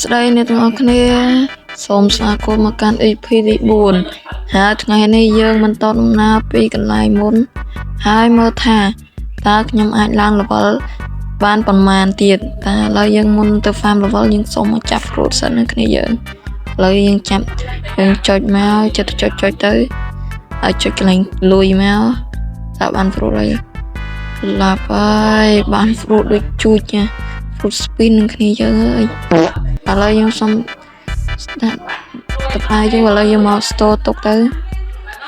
ស្ដីអ្នកទាំងអស់គ្នាសូមស្វាគមន៍មកកាន់ EP ទី4ហើយថ្ងៃនេះយើងបន្តដំណើរពីកន្លែងមុនហើយមើលថាតើខ្ញុំអាចឡើង level បានប៉ុន្មានទៀតតែឥឡូវយើងមុនទៅ farm level យើងសូមមកចាប់ fruit សិនណាគ្នាយើងឥឡូវយើងចាប់យើងចុចមកចិត្តចុចទៅហើយចុចកន្លែងលុយមកតើបាន fruit ហើយឡាប់ហើយបាន fruit ដូចជួចណា fruit spin នឹងគ្នាយើងអើយឥឡូវយើងសុំស្ដាប់តើយើងឥឡូវយើងមក store ទុកទៅ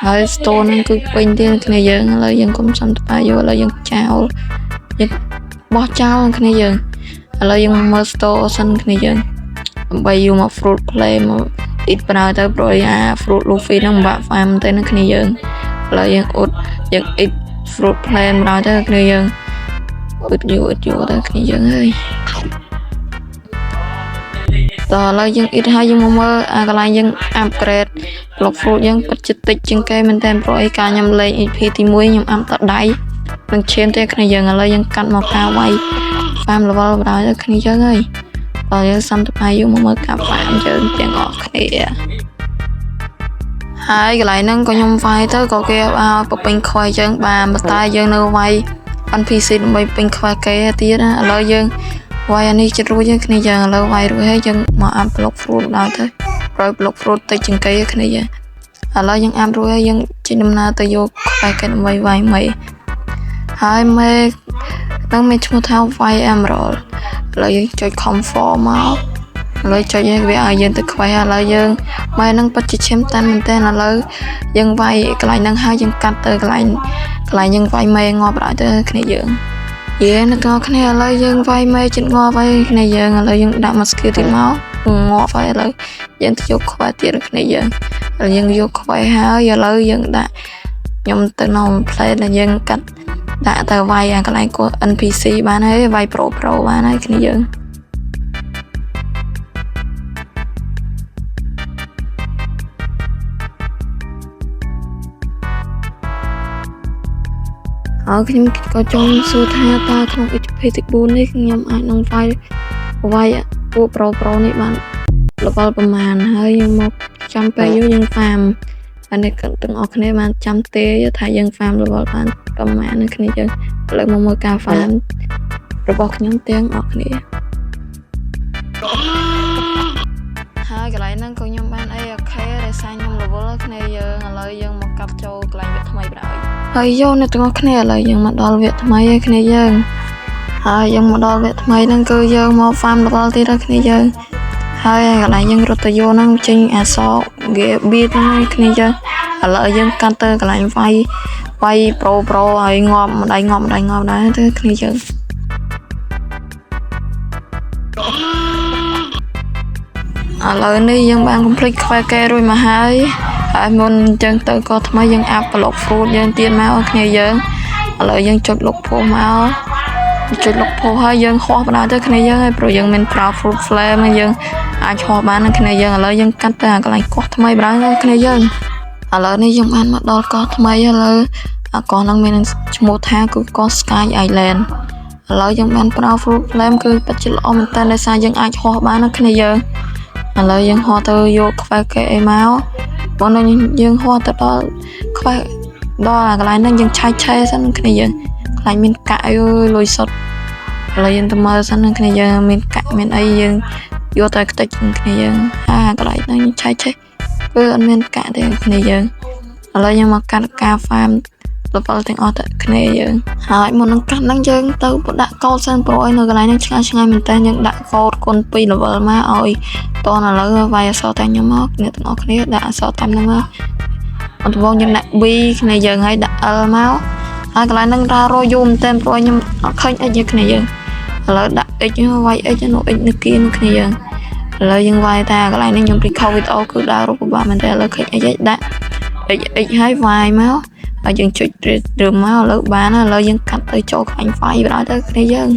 ហើយ store ហ្នឹងគឺពេញទៀតគ្នាយើងឥឡូវយើងកុំសុំតើយកឥឡូវយើងចោលយើងបោះចោលគ្នាយើងឥឡូវយើងមើល store សិនគ្នាយើងដើម្បីយកមក fruit play មកអ៊ីតប្រើទៅព្រោះអា fruit luffy ហ្នឹងបាក់ farm ទៅនឹងគ្នាយើងឥឡូវយើងអ៊ុតយើងអ៊ីត fruit play មកទៅគ្នាយើងអ៊ុតយកទៅគ្នាយើងអើយតើឥឡូវយើងអ៊ីតហើយយើងមកមើលអាកន្លែងយើង upgrade block fruit យើងពិតជាតិចជាងគេមែនតើព្រោះអីការខ្ញុំលេង EP ទី1ខ្ញុំអាំតដៃនឹងឈានទេគ្នាយើងឥឡូវយើងកាត់មកការវាយ farm level បណ្ដោយទៅគ្នាយើងអើយតើយើងសុំទៅបាយយកមកមើលការ farm យើងទាំងអស់គ្នាហើយកន្លែងហ្នឹងក៏ខ្ញុំវាយទៅក៏គេឲ្យពពេញខ្វែយើងបានតែយើងនៅវាយ NPC ដើម្បីពេញខ្វែគេទៀតណាឥឡូវយើងវាយអានេះជិតរួចហើយគ្នាយើងឥឡូវវាយរួចហើយយើងមកអាប់ block fruit ដល់ទៅប្រយ block fruit តិចជាងគេគ្នាយើងឥឡូវយើងអាប់រួចហើយយើងជិះដំណើរទៅយកខ្វែគេដើម្បីវាយមេហើយមេនឹងមានឈ្មោះថា White Emerald ឥឡូវយើងចុច comfort មកឥឡូវចុចវាឲ្យយើងទៅខ្វែឥឡូវយើងមេនឹងពិតជាឈាមតាន់មែនតើឥឡូវយើងវាយកន្លែងហ្នឹងហើយយើងកាត់ទៅកន្លែងយើងវាយមេងាប់ដល់ទៅគ្នាយើងអ្នកទាំងអស់គ្នាឥឡូវយើងវាយមេជិតងាប់ហើយគ្នាយើងឥឡូវយើងដាក់មក skill ទៀតមកងាប់ហើយឥឡូវយើងទៅយកខ្វែទៀតគ្នាយើងឥឡូវយើងយកខ្វែហើយឥឡូវយើងដាក់ខ្ញុំទៅនៅ play ដែលយើងកាត់ដាក់ទៅវាយអាកន្លែង NPC បានហើយវាយ pro បានហើយគ្នាយើងហើយខ្ញុំក៏ចង់សួរថាតើក្នុង EP ទី4នេះខ្ញុំអាចនឹងវាយពួក pro នេះបាន level ប្រមាណហើយយើងមកចាំពេលយើង farm អានេះទាំងអស់គ្នាបានចាំទេថាយើង farm level បានប្រមាណគ្នាយើងឥឡូវមកមើលការ farm របស់ខ្ញុំទាំងអស់គ្នាហើយកន្លែងហ្នឹងក៏ខ្ញុំបាន AFK ដែលសាញខ្ញុំ level គ្នាយើងឥឡូវយើងមកកាប់ចូលកន្លែងវគ្គថ្មីបណ្ដោយហើយយកអ្នកទាំងអស់គ្នាឥឡូវយើងមកដល់វគ្គថ្មីហើយគ្នាយើងហើយយើងមកដល់វគ្គថ្មីហ្នឹងគឺយើងមក farm level ទៀតហើយគ្នាយើងហើយកន្លែងយើងរត់ទៅយកហ្នឹងចេញអសរ beat ហ្នឹងគ្នាយើងឥឡូវយើងកាត់ទៅកន្លែងវាយ pro ឲ្យងាប់ម្ដាយងាប់ដែរទៅគ្នាយើងឥឡូវនេះយើងបាន complete ខ្វែគេរួចមកហើយមុនអញ្ចឹងទៅក៏ថ្មីយើង up block fruit យើងទៀតមកគ្នាយើងឥឡូវយើងចុច look post មកចុច look post ហើយយើងហោះបណ្ដោយទៅគ្នាយើងហើយព្រោះយើងមាន proud fruit flame យើងអាចហោះបានគ្នាយើងឥឡូវយើងកាត់ទៅកន្លែងកោះថ្មីបណ្ដោយគ្នាយើងឥឡូវនេះយើងបានមកដល់កោះថ្មីឥឡូវអាកោះហ្នឹងមានឈ្មោះថាគឺកោះ Sky Island ឥឡូវយើងបាន proud fruit flame គឺពិតជាល្អមែនតើដោយសារយើងអាចហោះបានគ្នាយើងឥឡូវយើងហោះទៅយកខ្វែគេអីមកបងយើងហោះទៅដល់ខ្វែដល់កន្លែងហ្នឹងយើងឆៃសិនគ្នាយើងកន្លែងមានកាក់អើយលុយសុទ្ធឥឡូវយើងទៅមើលសិនគ្នាយើងមានកាក់មានអីយើងយកទៅខ្ទេចគ្នាយើងកន្លែងហ្នឹងឆៃគឺអត់មានកាក់ទេគ្នាយើងឥឡូវយើងមកកាត់ការ farm level ទាំងអស់ទៅគ្នាយើងហើយមុននឹងកាត់ហ្នឹងយើងទៅដាក់កោដសិនព្រោះឲ្យនៅកន្លែងហ្នឹងឆ្ងាយមែនតើយើងដាក់កោដគុណ2 level មកឲ្យតោះឥឡូវវាយអក្សរតែខ្ញុំមកអ្នកទាំងអស់គ្នាដាក់អក្សរតាមហ្នឹងមកបន្ទាប់យើងដាក់ B គ្នាយើងហើយដាក់ L មកហើយកន្លែងហ្នឹងរករយូរមែនតើព្រោះខ្ញុំអត់ឃើញ X គ្នាយើងឥឡូវដាក់ X វាយ X នៅ X នៅគៀនគ្នាយើងឥឡូវយើងវាយតែកន្លែងហ្នឹងខ្ញុំ record video គឺដើររូបពិបាកមែនតើឥឡូវឃើញ X ដាក់ X ហើយវាយមកហើយយើងចុចឬមកឥឡូវបានឥឡូវយើងកាត់ទៅចូលខ្លាញ់ file បណ្ដោយទៅគ្នាយើង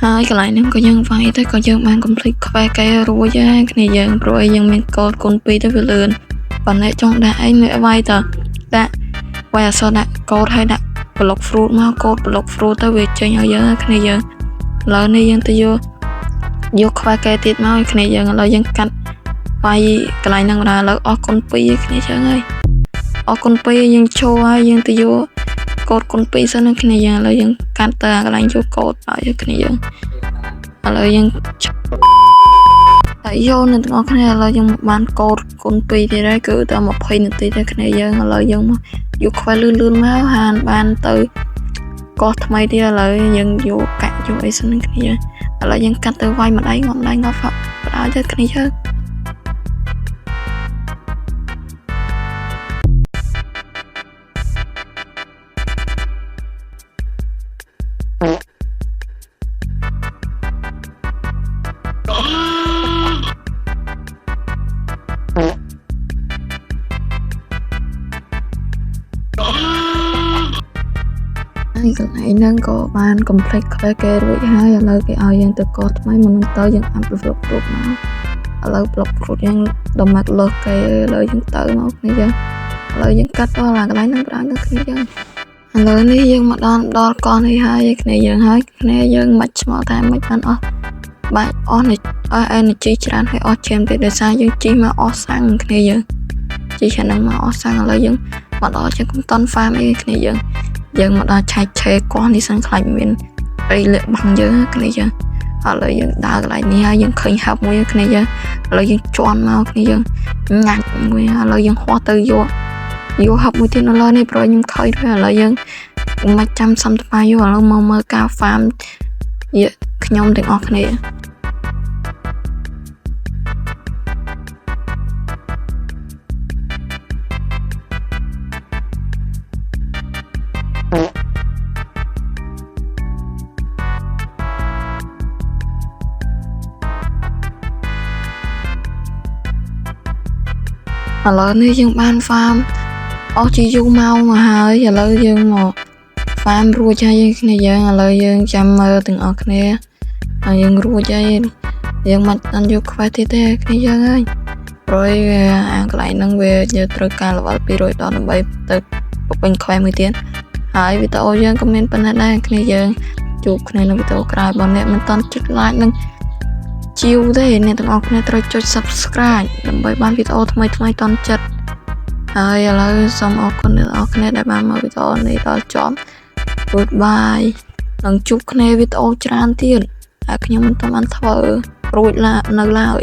ហើយកន្លែងហ្នឹងក៏យើងវាយទៅក៏យើងបាន complete ខ្វែកែរួចហើយគ្នាយើងព្រោះយើងមានកូដគុណ2ទៅវាលឿនប៉ុន្តែចង់ដាក់អីនៅវាយទៅដាក់វាយអក្សរដាក់កូដហើយដាក់ block fruit មកកូដ block fruit ទៅវាចេញឲ្យយើងគ្នាយើងឥឡូវនេះយើងទៅយកខ្វែកែទៀតមកគ្នាយើងឥឡូវយើងកាត់វាយកន្លែងហ្នឹងបណ្ដាឥឡូវអស់គុណ2គ្នាយើងហើយអស់គុណ2យើងចូលហើយយើងទៅយកកូដគុណ2សិនគ្នាយើងឥឡូវយើងកាត់ទៅកន្លែងយកកូដឲ្យគ្នាយើងឥឡូវយើងហើយយកនៅទាំងអស់គ្នាឥឡូវយើងបានកូដគុណ2ទៀតហើយគឺតែ20នាទីទេគ្នាយើងឥឡូវយើងមកយកខ្វែលឿនមកហានបានទៅកោះថ្មីទៀតឥឡូវយើងយកកាក់យកអីសិនគ្នាឥឡូវយើងកាត់ទៅវាយម្ដាយងាប់បដាទៅគ្នាយើងហើយកន្លែងហ្នឹងក៏បាន complete ខ្វែកែរួចហើយឥឡូវគេឲ្យយើងទៅកោះថ្មីមុននឹងទៅយើងអាប់ block fruit មកឥឡូវ block fruit យើងដល់មកលើគេឥឡូវយើងទៅមកគ្នាយើងឥឡូវយើងកាត់ដល់កន្លែងហ្នឹងប្រាំទៅគ្នាយើងឥឡូវនេះយើងមកដល់កោះនេះហើយគ្នាយើងហើយគ្នាយើងមិនឆ្មល់តែមិនបានអស់បាច់អស់energy ច្រើនហើយអស់ជែមទៀតដោយសារយើងជីមកអស់សាំងគ្នាយើងជីឆ្នាំមកអស់សាំងឥឡូវយើងមកដល់ជាកុំតន់ farm អីគ្នាយើងមកដល់ឆែកឆេកោះនេះសិនខ្លាចមានអីលាក់បាំងយើងគ្នាយើងឥឡូវយើងដើរកន្លែងនេះហើយយើងឃើញហាប់មួយគ្នាយើងឥឡូវយើងជន់មកគ្នាយើងញ៉ាច់មួយឥឡូវយើងហោះទៅយកហាប់មួយទៀតនៅលើនេះព្រោះខ្ញុំឃើញrồiឥឡូវយើងមិនចាំសំថ្មយកឥឡូវមកមើលការ farm ខ្ញុំទាំងអស់គ្នាឥឡូវនេះយើងបាន farm អស់ជាយូរមកហើយឥឡូវយើងមក farm រួចហើយគ្នាយើងឥឡូវយើងចាំមើលទាំងអស់គ្នាហើយយើងរួចហើយយើងមិនតាន់យកខ្វែទៀតទេគ្នាយើងហើយព្រោះអាកន្លែងហ្នឹងវាយើងត្រូវការ level 200ដល់ដើម្បីទៅពេញខ្វែមួយទៀតហើយវីដេអូយើងក៏មានប៉ុណ្ណេះដែរគ្នាយើងជួបគ្នានៅវីដេអូក្រោយបើអ្នកមិនតាន់ចុច like នឹងជាវទេអ្នកទាំងអស់គ្នាត្រូវចុច subscribe ដើម្បីបានវីដេអូថ្មីតន់ចិត្តហើយឥឡូវសូមអរគុណអ្នកទាំងអស់គ្នាដែលបានមើលវីដេអូនេះដល់ចប់ Goodbye នឹងជួបគ្នាវីដេអូច្រើនទៀតហើយខ្ញុំមិនទាន់បានធ្វើរួចនៅឡើយ